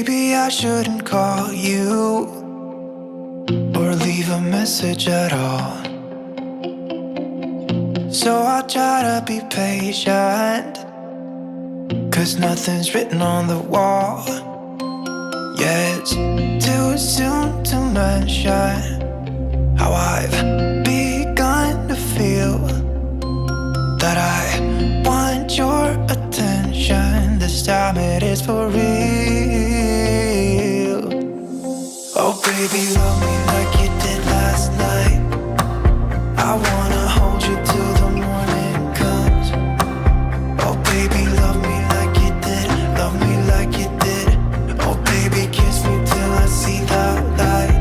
Maybe I shouldn't call you or leave a message at all. So I'll try to be patient, 'cause nothing's written on the wall. Yeah, it's too soon to mention how I've begun to feel that I want your attention. This time it is for real. Oh baby, love me like you did last night. I wanna hold you till the morning comes. Oh baby, love me like you did. Love me like you did. Oh baby, kiss me till I see the light,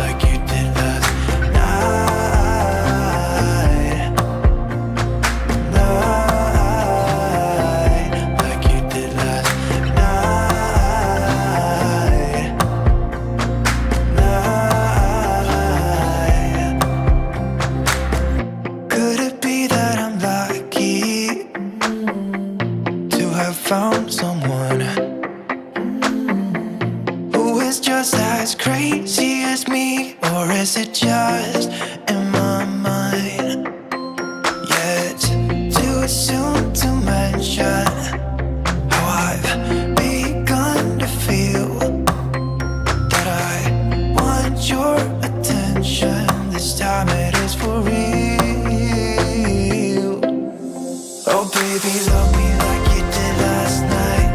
like you did last night. Night, like you did last night. Night. Could it be that I'm lucky to have found someone who is just as crazy as me? Or is it just in my mind? Yeah, it's too soon to mention how I've begun to feel that I want your attention. This time it is for real. Oh baby, love me like you did last night.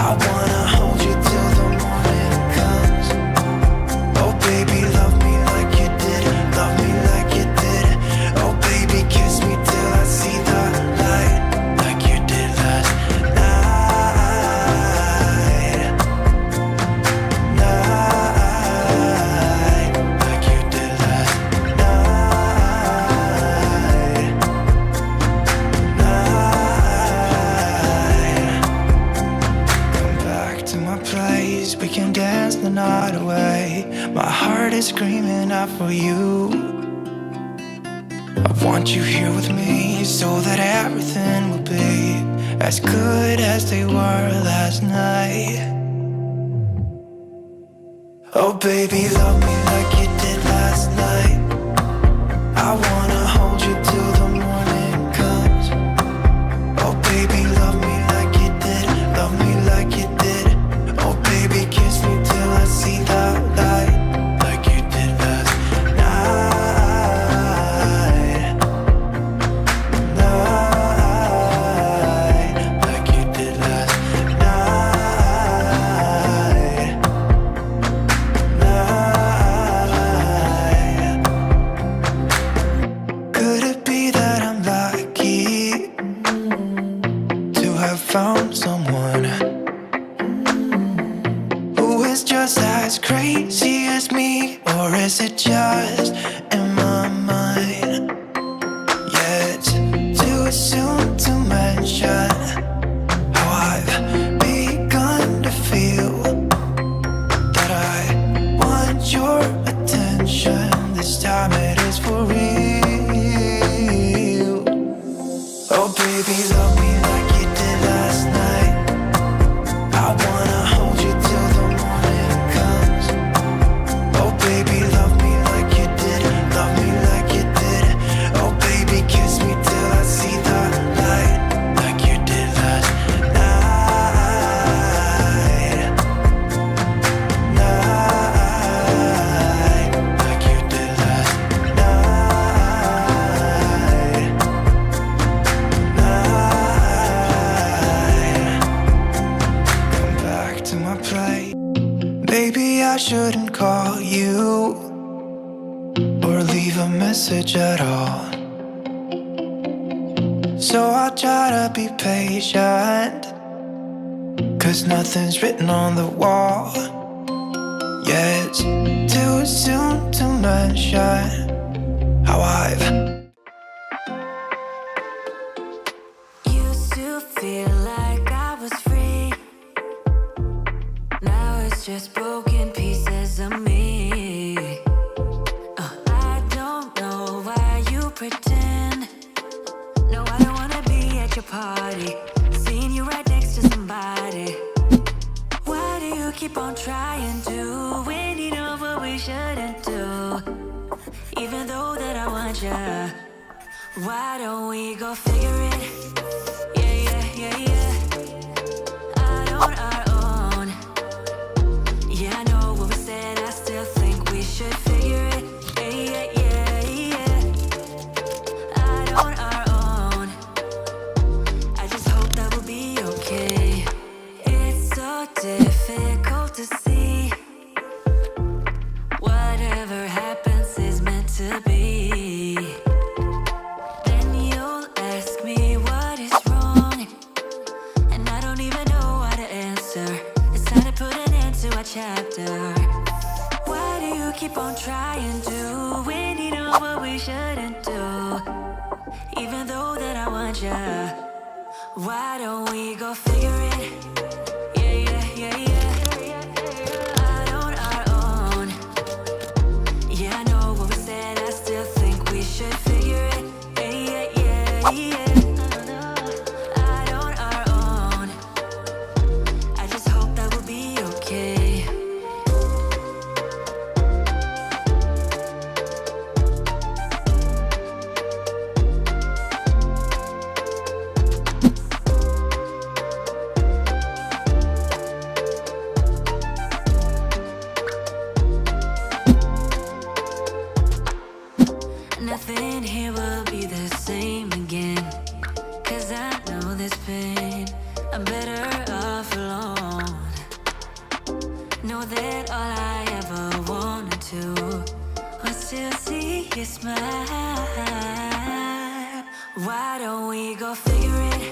I wanna hold you till the morning comes. Oh baby, love me like you did. Love me like you did. Oh baby, kiss me till I see the light, like you did last night. Night, like you did last night. Night. Come back to my place, we can dance the night away. My heart is screaming out for you. I want you here with me so that everything will be as good as they were last night. Oh baby, love me like you did last night. I wanna hold you till the morning comes. Oh baby, love me like you did. Love me like you did. Oh baby, kiss me till I see the light, like you did last night. Night, like you did last night. Night. Could it be that I'm lucky to have found someone who is just as crazy as me? Or is it just in my mind? Yeah, it's too soon to mention how I've begun to feel that I want your attention. This time it is for real. Oh baby, love me like you did last night. I wanna hold you till the morning comes. Oh baby, love me like you did. Love me like you did. Oh baby, kiss me till I see the light, like you did last night. Night, like you did last night. Night. Come back to my place. Maybe I shouldn't call you or leave a message at all. So I'll try to be patient, 'cause nothing's written on the wall. Yeah, it's too soon to mention how I've Used to feel like I was free. Now it's just broken pieces of me. I don't know why you pretend. No, I don't wanna be at your party, seeing you right next to somebody. Why do you keep on trying to when you know what we shouldn't do? Even though that I want ya, why don't we go figure it? Yeah, yeah, yeah, yeah. Out on our own. Yeah, I know what we said, I still think we should figure it. Yeah, yeah, yeah, yeah. Out on our own. I just hope that we'll be okay. It's so difficult to see. Whatever happens is meant to be. Then you'll ask me what is wrong, and I don't even know how to answer. It's time to put an end to our chapter. Why do you keep on trying to when you know what we shouldn't do? Even though that I want ya, why don't we go figure it? Yeah, yeah, yeah, yeah. Out on our own. Yeah, I know what we said, I still think we should figure it. Yeah, yeah, yeah, yeah. Out on our own. I just hope that we'll be okay. Nothing here will be the same again, 'cause I know this pain. I'm better off alone. Know that all I ever wanted to was to see you smile. Why don't we go figure it?